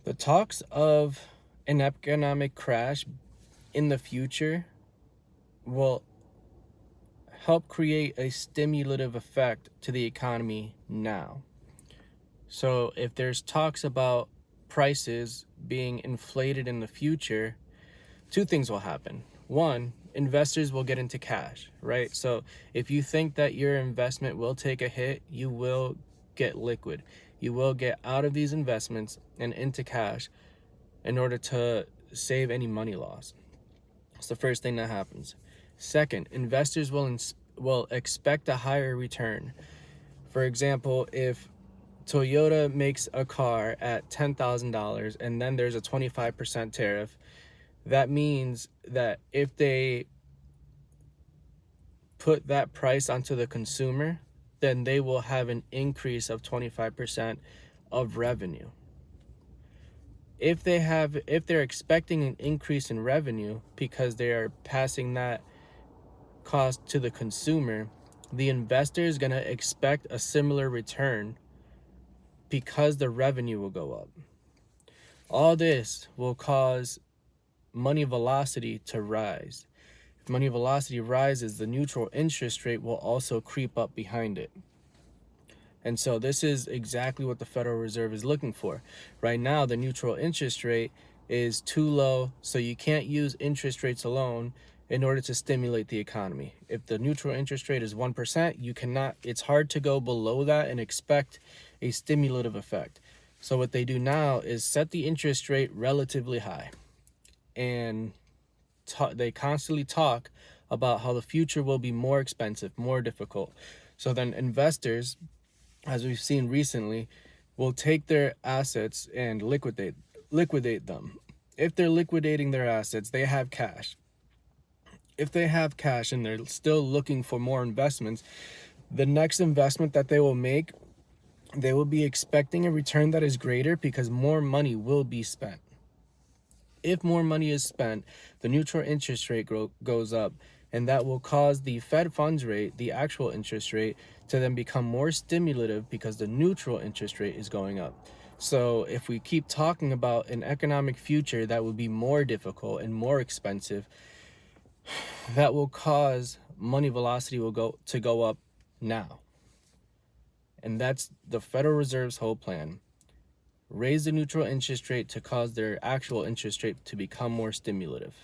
The talks of an economic crash in the future will help create a stimulative effect to the economy now. So if there's talks about prices being inflated in the future, two things will happen. One, investors will get into cash, right? So if you think that your investment will take a hit, you will get liquid. You will get out of these investments and into cash in order to save any money loss. It's the first thing that happens. Second, investors will expect a higher return. For example, if Toyota makes a car at $10,000 and then there's a 25% tariff, that means that if they put that price onto the consumer, then they will have an increase of 25% of revenue. If they're expecting an increase in revenue because they are passing that cost to the consumer, the investor is going to expect a similar return because the revenue will go up. All this will cause money velocity to rise. If money velocity rises, the neutral interest rate will also creep up behind it. And so this is exactly what the Federal Reserve is looking for. Right now, the neutral interest rate is too low, so you can't use interest rates alone in order to stimulate the economy. If the neutral interest rate is 1%, you cannot, it's hard to go below that and expect a stimulative effect. So what they do now is set the interest rate relatively high. And they constantly talk about how the future will be more expensive, more difficult. So then investors, as we've seen recently, will take their assets and liquidate them. If they're liquidating their assets, they have cash. If they have cash and they're still looking for more investments, the next investment that they will make, they will be expecting a return that is greater because more money will be spent. If more money is spent, the neutral interest rate goes up, and that will cause the Fed funds rate, the actual interest rate, to then become more stimulative because the neutral interest rate is going up. So if we keep talking about an economic future that will be more difficult and more expensive, that will cause money velocity will go up now. And that's the Federal Reserve's whole plan. Raise the neutral interest rate to cause their actual interest rate to become more stimulative.